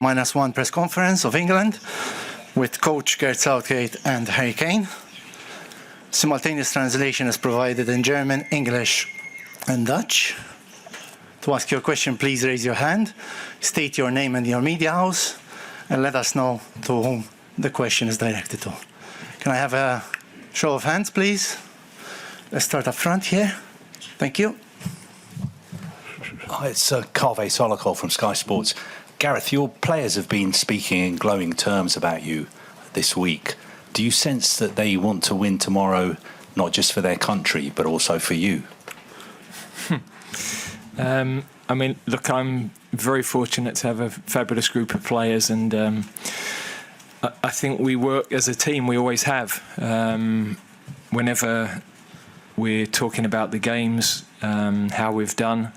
-1 press conference of England with coach Southgate and Harry Kane. Simultaneous translation is provided in German, English and Dutch. To ask your question, please raise your hand, state your name and your media house, and let us know to whom the question is directed to. Can I have a show of hands, please? Let's start up front here. Thank you. Hi, it's Kaveh Solokol from Sky Sports. Gareth, your players have been speaking in glowing terms about you this week. Do you sense that they want to win tomorrow, not just for their country, but also for you? I mean, look, I'm very fortunate to have a fabulous group of players, and I think we work as a team. We always have. Whenever we're talking about the games, how we've done,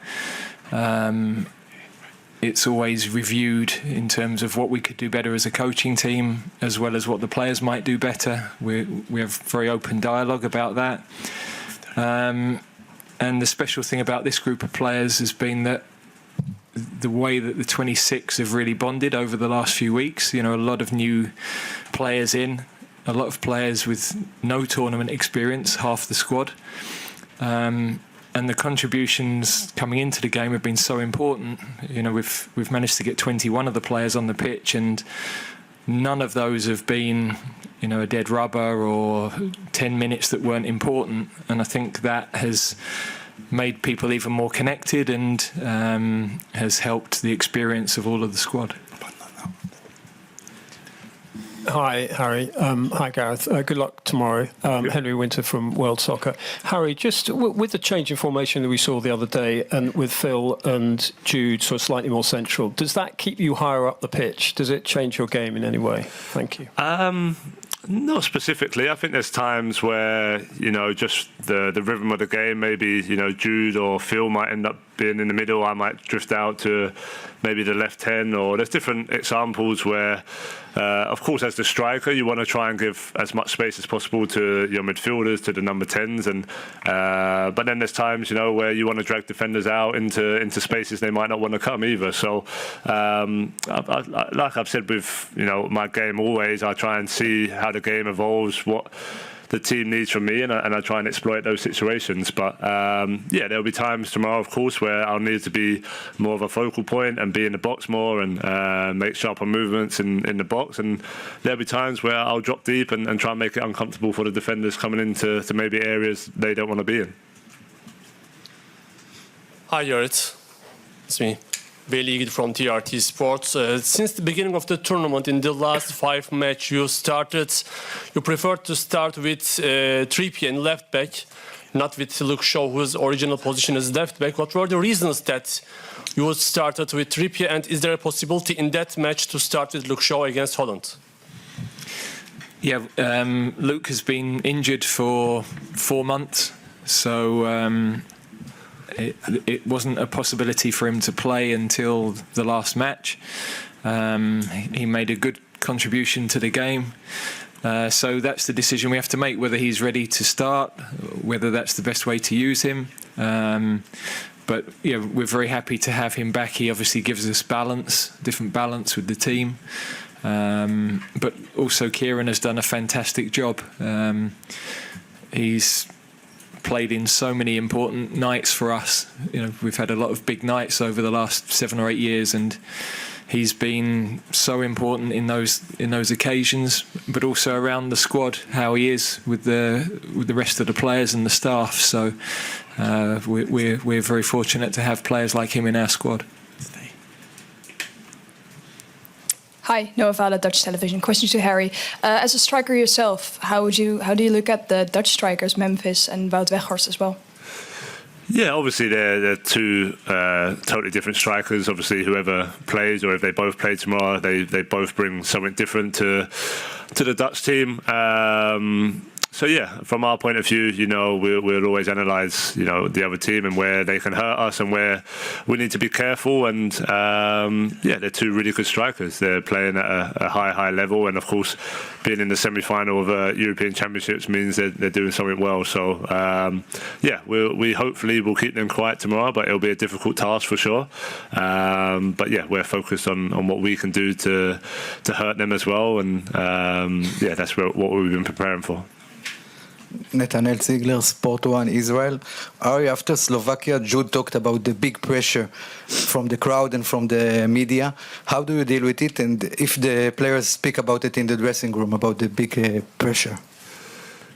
it's always reviewed in terms of what we could do better as a coaching team, as well as what the players might do better. We have very open dialogue about that. And the special thing about this group of players has been that the way that the 26 have really bonded over the last few weeks, you know, a lot of new players in, a lot of players with no tournament experience, half the squad. And the contributions coming into the game have been so important. You know, we've managed to get 21 of the players on the pitch, and none of those have been, you know, a dead rubber or 10 minutes that weren't important. And I think that has made people even more connected and has helped the experience of all of the squad. Hi, Harry. Hi, Gareth. Good luck tomorrow. Henry Winter from World Soccer. Harry, just with the change in formation that we saw the other day, and with Phil and Jude sort of slightly more central, does that keep you higher up the pitch? Does it change your game in any way? Thank you. Not specifically. I think there's times where, you know, just the rhythm of the game, maybe, you know, Jude or Phil might end up being in the middle. I might drift out to maybe the left 10, or there's different examples where, of course, as the striker, you want to try and give as much space as possible to your midfielders, to the number 10s, and but then there's times, you know, where you want to drag defenders out into spaces they might not want to come either. So, like I've said with, you know, my game always, I try and see how the game evolves, what the team needs from me, and I try and exploit those situations. But yeah, there'll be times tomorrow, of course, where I'll need to be more of a focal point and be in the box more and make sharper movements in the box. And there'll be times where I'll drop deep and try and make it uncomfortable for the defenders coming into maybe areas they don't want to be in. Hi, Gareth. It's me. Bailey from TRT Sports. Since the beginning of the tournament, in the last 5 matches you preferred to start with Trippier in left back, not with Luke Shaw, whose original position is left back. What were the reasons that you started with Trippier, and is there a possibility in that match to start with Luke Shaw against Holland? Yeah, Luke has been injured for 4 months, so it wasn't a possibility for him to play until the last match. He made a good contribution to the game. So that's the decision we have to make, whether he's ready to start, whether that's the best way to use him. But yeah, we're very happy to have him back. He obviously gives us different balance with the team. But also Kieran has done a fantastic job. He's played in so many important nights for us. You know, we've had a lot of big nights over the last 7 or 8 years, and he's been so important in those occasions, but also around the squad, how he is with the rest of the players and the staff. So we're very fortunate to have players like him in our squad. Hi, Noah Vala, Dutch television. Question to Harry. As a striker yourself, how do you look at the Dutch strikers, Memphis and Wout Weghorst as well? Yeah, obviously they're two totally different strikers. Obviously, whoever plays, or if they both play tomorrow, they both bring something different to the Dutch team. So yeah, from our point of view, we'll always analyse, the other team and where they can hurt us and where we need to be careful. And they're two really good strikers. They're playing at a high level, and of course, being in the semi-final of European Championships means they're doing something well. So we hopefully will keep them quiet tomorrow, but it'll be a difficult task for sure. But yeah, we're focused on what we can do to hurt them as well, and that's what we've been preparing for. Nathaniel Ziegler, Sport 1 Israel. Ari, after Slovakia, Jude talked about the big pressure from the crowd and from the media. How do you deal with it? And if the players speak about it in the dressing room, about the big pressure?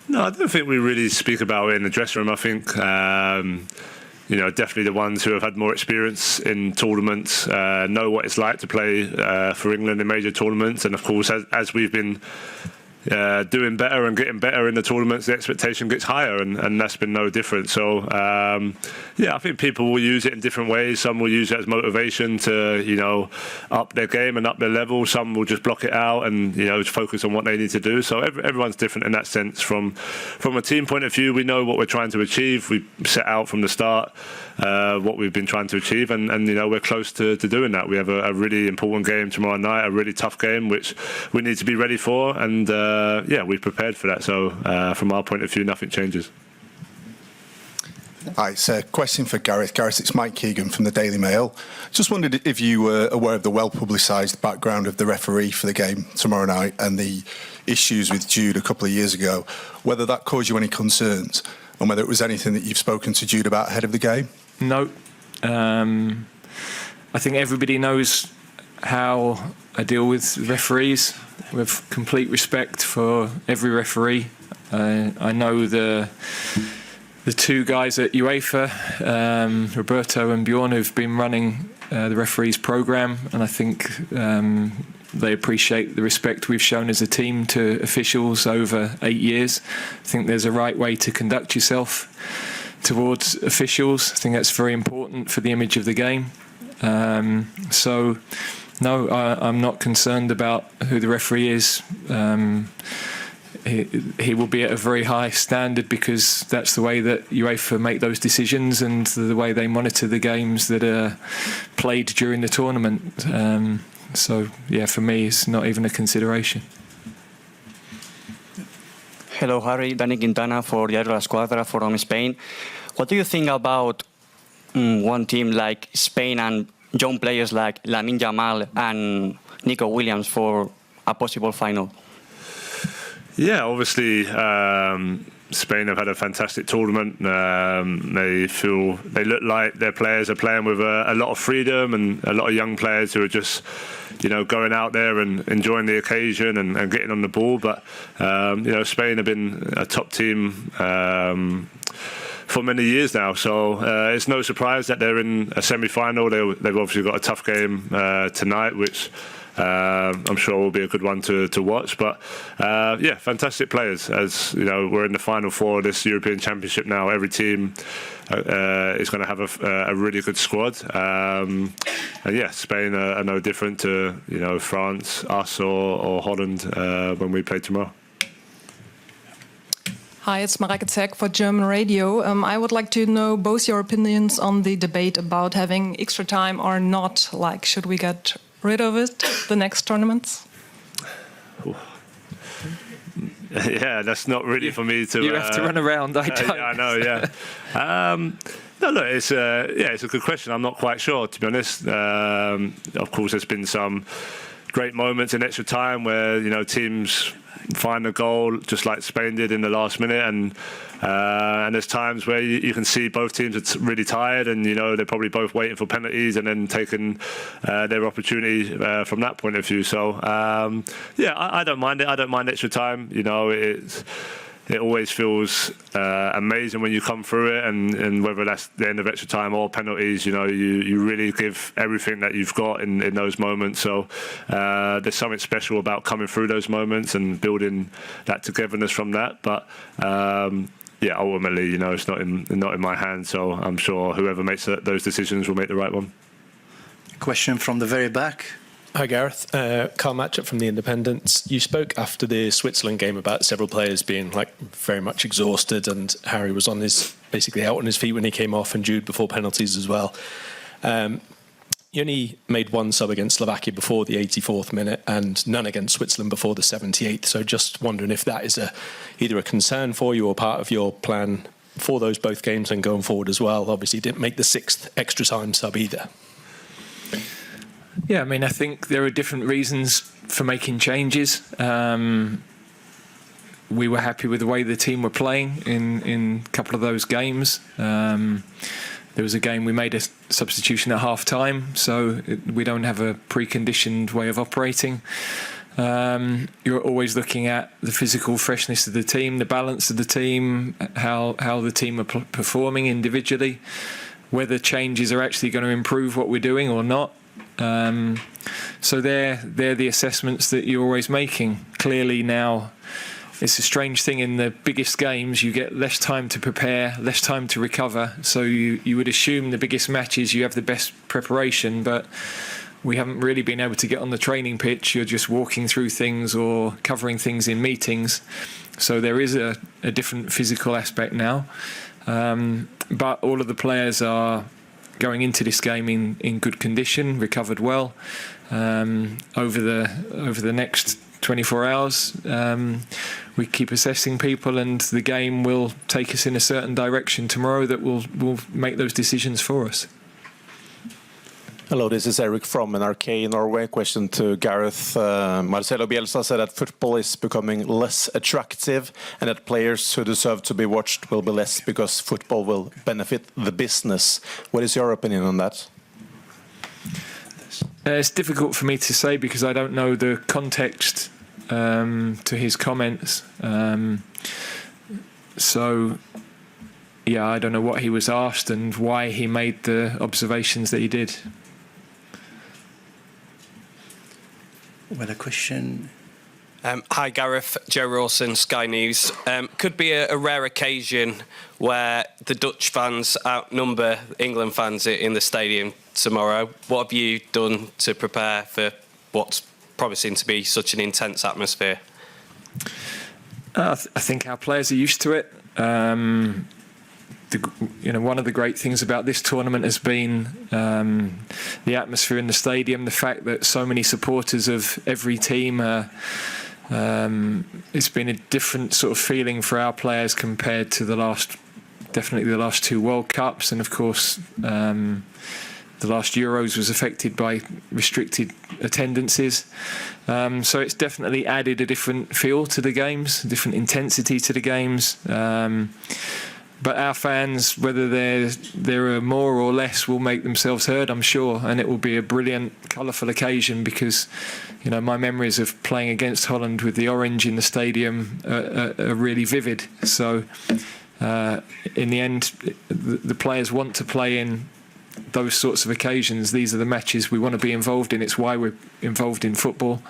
No, I don't think we really speak about it in the dressing room. I think, definitely the ones who have had more experience in tournaments know what it's like to play for England in major tournaments. And of course, as we've been doing better and getting better in the tournaments, the expectation gets higher, and that's been no different. So I think people will use it in different ways. Some will use it as motivation to up their game and up their level. Some will just block it out and focus on what they need to do. So everyone's different in that sense. From a team point of view, we know what we're trying to achieve. We set out from the start what we've been trying to achieve, and we're close to doing that. We have a really important game tomorrow night, a really tough game which we need to be ready for, and we've prepared for that. So from our point of view, nothing changes. Hi, it's a question for Gareth. Gareth, it's Mike Keegan from the Daily Mail. Just wondered if you were aware of the well-publicised background of the referee for the game tomorrow night and the issues with Jude a couple of years ago, whether that caused you any concerns and whether it was anything that you've spoken to Jude about ahead of the game? No. I think everybody knows how I deal with referees. With complete respect for every referee. I know the two guys at UEFA, Roberto and Bjorn, who've been running the referees program, and I think they appreciate the respect we've shown as a team to officials over 8 years. I think there's a right way to conduct yourself towards officials. I think that's very important for the image of the game. No, I'm not concerned about who the referee is. He will be at a very high standard because that's the way that UEFA make those decisions and the way they monitor the games that are played during the tournament. For me, it's not even a consideration. Hello, Harry. Dani Quintana for Diario La Squadra from Spain. What do you think about one team like Spain and young players like Lamine Yamal and Nico Williams for a possible final? Yeah, obviously Spain have had a fantastic tournament. They look like their players are playing with a lot of freedom, and a lot of young players who are just going out there and enjoying the occasion and getting on the ball. But Spain have been a top team for many years now, so it's no surprise that they're in a semi-final. They've obviously got a tough game tonight, which I'm sure will be a good one to watch. But fantastic players. As we're in the final four of this European Championship now. Every team is going to have a really good squad. Spain are no different to France, us, or Holland when we play tomorrow. Hi, it's Mareike Zek for German Radio. I would like to know both your opinions on the debate about having extra time or not. Like, should we get rid of it the next tournaments? Yeah, that's not really for me to. You have to run around. I don't. I know. Yeah. No, look, it's a good question. I'm not quite sure, to be honest. Of course, there's been some great moments in extra time where teams find a goal just like Spain did in the last minute, and there's times where you can see both teams are really tired, and they're probably both waiting for penalties and then taking their opportunity from that point of view. So I don't mind it. I don't mind extra time. It always feels amazing when you come through it, and whether that's the end of extra time or penalties, you really give everything that you've got in those moments. So there's something special about coming through those moments and building that togetherness from that. But ultimately, it's not in my hands. So I'm sure whoever makes those decisions will make the right one. Question from the very back. Hi Gareth, Carl Matchett from The Independent. You spoke after the Switzerland game about several players being very much exhausted, and Harry was basically out on his feet when he came off, and Jude before penalties as well. You only made one sub against Slovakia before the 84th minute and none against Switzerland before the 78th. So just wondering if that is either a concern for you or part of your plan for those both games and going forward as well. Obviously, you didn't make the 6th extra time sub either. Yeah, I mean, I think there are different reasons for making changes. We were happy with the way the team were playing in a couple of those games. There was a game we made a substitution at half-time, so we don't have a preconditioned way of operating. You're always looking at the physical freshness of the team, the balance of the team, how the team are performing individually, whether changes are actually going to improve what we're doing or not. So they're the assessments that you're always making. Clearly now, it's a strange thing in the biggest games, you get less time to prepare, less time to recover. So you would assume the biggest matches you have the best preparation, but we haven't really been able to get on the training pitch. You're just walking through things or covering things in meetings. So there is a different physical aspect now. But all of the players are going into this game in good condition, recovered well. Over the next 24 hours, we keep assessing people, and the game will take us in a certain direction tomorrow that will make those decisions for us. Hello, this is Eric from NRK Norway. Question to Gareth. Marcelo Bielsa said that football is becoming less attractive and that players who deserve to be watched will be less because football will benefit the business. What is your opinion on that? It's difficult for me to say because I don't know the context to his comments. So, yeah, I don't know what he was asked and why he made the observations that he did. Well, a question. Hi Gareth, Joe Rawson, Sky News. Could be a rare occasion where the Dutch fans outnumber England fans in the stadium tomorrow. What have you done to prepare for what's promising to be such an intense atmosphere? I think our players are used to it. One of the great things about this tournament has been the atmosphere in the stadium, the fact that so many supporters of every team it's been a different sort of feeling for our players compared to the last two World Cups, and of course the last Euros was affected by restricted attendances. So it's definitely added a different feel to the games, a different intensity to the games. But our fans, whether there are more or less, will make themselves heard, I'm sure, and it will be a brilliant, colourful occasion because, my memories of playing against Holland with the orange in the stadium are really vivid. So, in the end, the players want to play in those sorts of occasions. These are the matches we want to be involved in. It's why we're involved in football,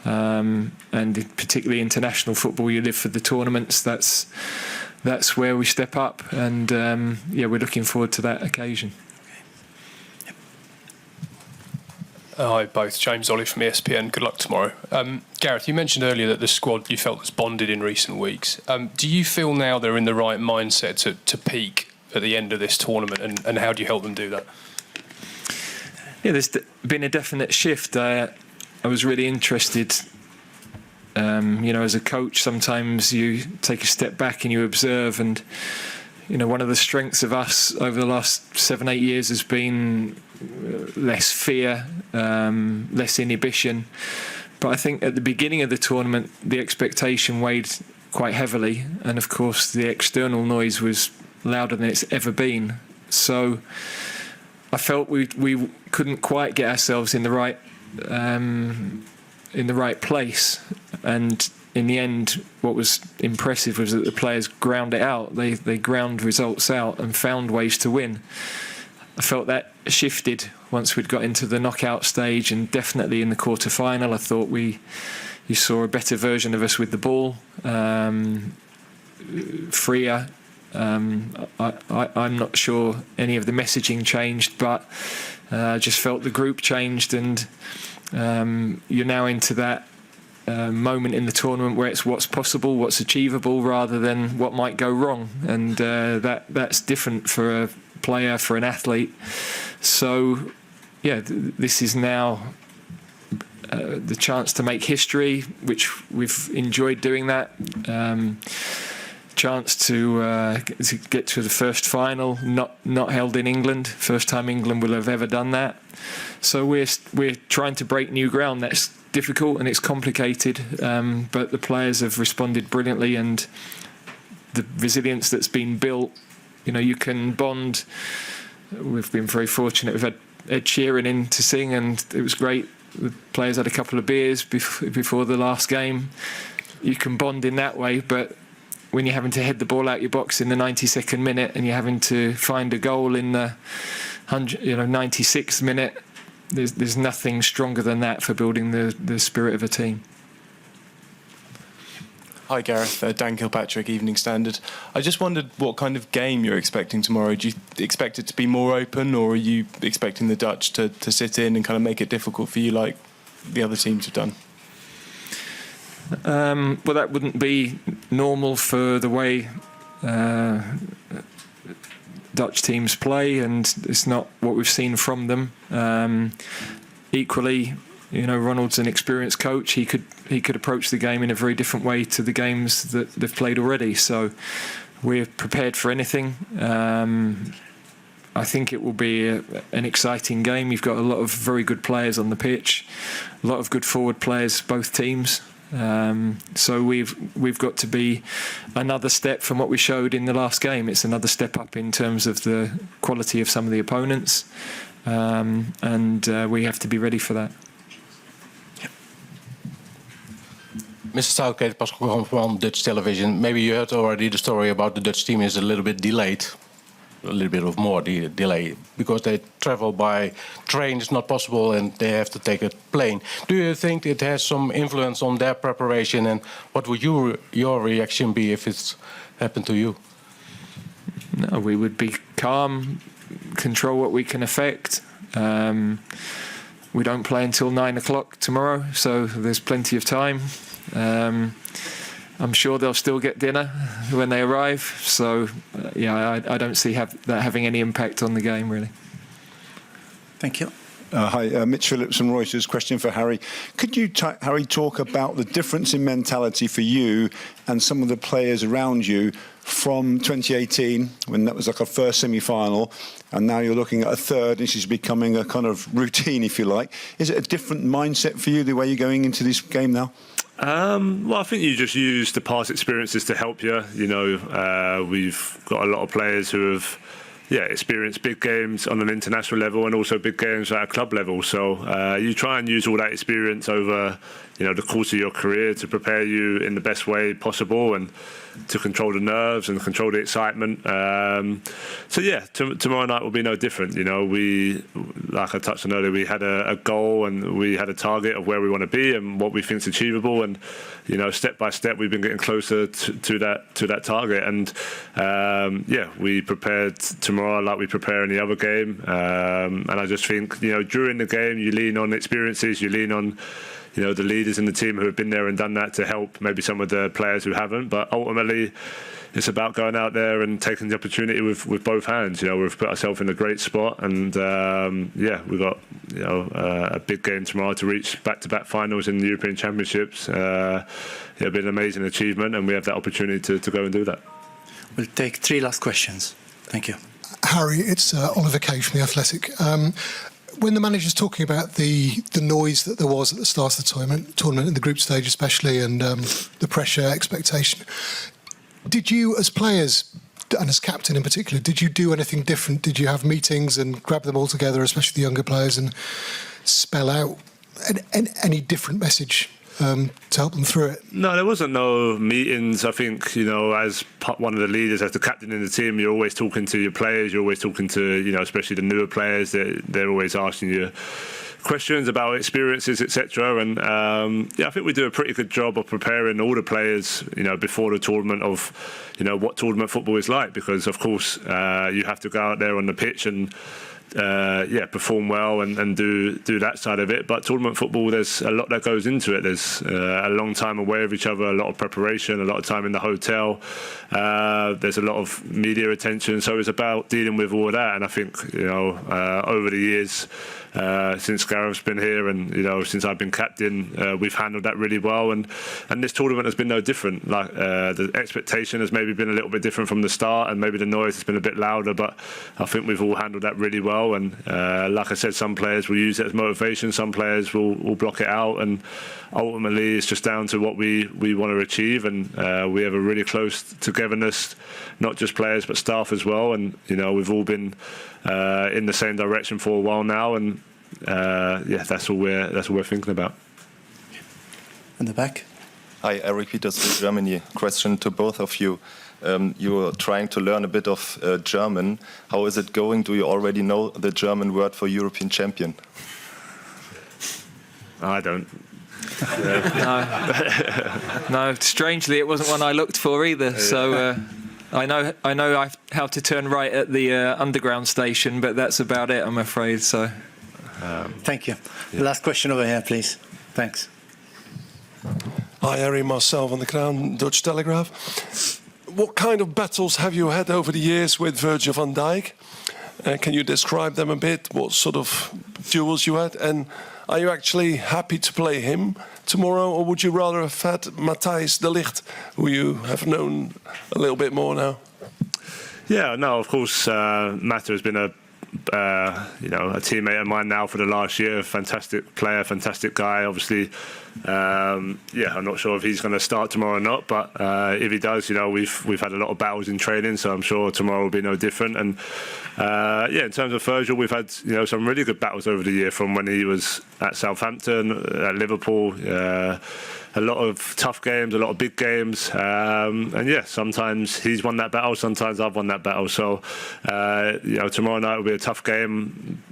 and particularly international football. You live for the tournaments. That's where we step up, and we're looking forward to that occasion. Hi, both. James Ollie from ESPN. Good luck tomorrow. Gareth, you mentioned earlier that the squad you felt was bonded in recent weeks. Do you feel now they're in the right mindset to peak at the end of this tournament, and how do you help them do that? Yeah, there's been a definite shift. I was really interested. As a coach, sometimes you take a step back and you observe, and one of the strengths of us over the last 7-8 years has been less fear, less inhibition. But I think at the beginning of the tournament, the expectation weighed quite heavily, and of course the external noise was louder than it's ever been. So I felt we couldn't quite get ourselves in the right place, and in the end what was impressive was that the players ground it out. They ground results out and found ways to win. I felt that shifted once we'd got into the knockout stage, and definitely in the quarter-final I thought you saw a better version of us with the ball, freer. I'm not sure any of the messaging changed, but I just felt the group changed, and You're now into that moment in the tournament where it's what's possible, what's achievable, rather than what might go wrong, and that's different for a player, for an athlete. So, yeah, this is now the chance to make history, which we've enjoyed doing that. Chance to get to the first final, not held in England. First time England will have ever done that. So we're trying to break new ground. That's difficult and it's complicated, but the players have responded brilliantly, and the resilience that's been built. You know, you can bond. We've been very fortunate. We've had Ed Sheeran in to sing, and it was great. The players had a couple of beers before the last game. You can bond in that way, but when you're having to head the ball out your box in the 92nd minute and you're having to find a goal in the 96th minute, there's nothing stronger than that for building the spirit of a team. Hi Gareth, Dan Kilpatrick, Evening Standard. I just wondered what kind of game you're expecting tomorrow. Do you expect it to be more open, or are you expecting the Dutch to sit in and kind of make it difficult for you like the other teams have done? Well, that wouldn't be normal for the way Dutch teams play, and it's not what we've seen from them. Equally, you know, Ronald's an experienced coach. He could approach the game in a very different way to the games that they've played already. So we're prepared for anything. I think it will be an exciting game. You've got a lot of very good players on the pitch, a lot of good forward players, both teams. So we've got to be another step from what we showed in the last game. It's another step up in terms of the quality of some of the opponents, and we have to be ready for that. Mr. Southgate, Pascal from Dutch television. Maybe you heard already the story about the Dutch team is a little bit delayed, a little bit of more delay, because they travel by train. It's not possible, and they have to take a plane. Do you think it has some influence on their preparation, and what would your reaction be if it's happened to you? No, we would be calm, control what we can affect. We don't play until 9 o'clock tomorrow, so there's plenty of time. I'm sure they'll still get dinner when they arrive. So, I don't see that having any impact on the game, really. Thank you. Hi, Mitch Phillips from Reuters. Question for Harry. Could you, Harry, talk about the difference in mentality for you and some of the players around you from 2018, when that was like a first semi-final, and now you're looking at a third, this is becoming a kind of routine, if you like. Is it a different mindset for you, the way you're going into this game now? Well, I think you just use the past experiences to help you. You know, we've got a lot of players who have, experienced big games on an international level and also big games at a club level. So you try and use all that experience over, the course of your career to prepare you in the best way possible and to control the nerves and control the excitement. Tomorrow night will be no different. We, like I touched on earlier, we had a goal and we had a target of where we want to be and what we think is achievable. And step by step, we've been getting closer to that target. And we prepared tomorrow like we prepare any other game. And I just think during the game, you lean on experiences, you lean on the leaders in the team who have been there and done that to help maybe some of the players who haven't. But ultimately, it's about going out there and taking the opportunity with both hands. We've put ourselves in a great spot, and we've got a big game tomorrow to reach back-to-back finals in the European Championships. It'll be an amazing achievement, and we have that opportunity to go and do that. We'll take 3 last questions. Thank you. Harry, it's Oliver Kane from The Athletic. When the manager's talking about the noise that there was at the start of the tournament in the group stage especially, and the pressure, expectation, did you as players, and as captain in particular, did you do anything different? Did you have meetings and grab them all together, especially the younger players, and spell out any different message to help them through it? No, there wasn't no meetings. I think, as one of the leaders, as the captain in the team, you're always talking to your players, you're always talking to, especially the newer players, they're always asking you questions about experiences, etc. And I think we do a pretty good job of preparing all the players, before the tournament of, what tournament football is like, because of course you have to go out there on the pitch and perform well and do that side of it. But tournament football, there's a lot that goes into it. There's a long time away of each other, a lot of preparation, a lot of time in the hotel. There's a lot of media attention, so it's about dealing with all of that. And I think over the years, since Gareth's been here and since I've been captain, we've handled that really well. And this tournament has been no different. Like the expectation has maybe been a little bit different from the start, and maybe the noise has been a bit louder. But I think we've all handled that really well. And like I said, some players will use it as motivation, some players will block it out, and ultimately it's just down to what we want to achieve. And we have a really close togetherness, not just players but staff as well. And we've all been in the same direction for a while now, and that's all we're thinking about. In the back. Hi, Eric Peters from Germany. Question to both of you. You're trying to learn a bit of German. How is it going? Do you already know the German word for European champion? I don't. No, strangely, it wasn't one I looked for either. So I know how to turn right at the underground station, but that's about it, I'm afraid. So, thank you. The last question over here, please. Thanks. Hi, Harry, Marcel van der Kraan, Dutch Telegraph. What kind of battles have you had over the years with Virgil van Dijk? Can you describe them a bit? What sort of duels you had? And are you actually happy to play him tomorrow, or would you rather have had Matthijs de Ligt, who you have known a little bit more now? Yeah, no, of course, Mata has been a teammate of mine now for the last year. Fantastic player, fantastic guy. Obviously, I'm not sure if he's going to start tomorrow or not, but if he does, we've had a lot of battles in training, so I'm sure tomorrow will be no different. And in terms of Virgil, we've had some really good battles over the year, from when he was at Southampton, at Liverpool. A lot of tough games, a lot of big games, and sometimes he's won that battle, sometimes I've won that battle. So tomorrow night will be a tough game.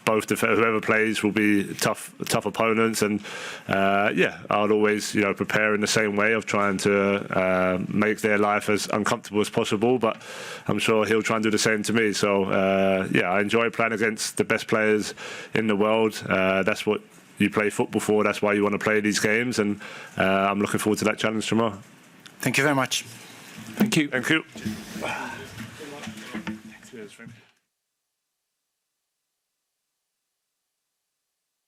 Whoever plays will be tough opponents, and I'll always prepare in the same way of trying to make their life as uncomfortable as possible. But I'm sure he'll try and do the same to me. So I enjoy playing against the best players in the world. That's what you play football for. That's why you want to play these games, and I'm looking forward to that challenge tomorrow. Thank you very much. Thank you. Thank you.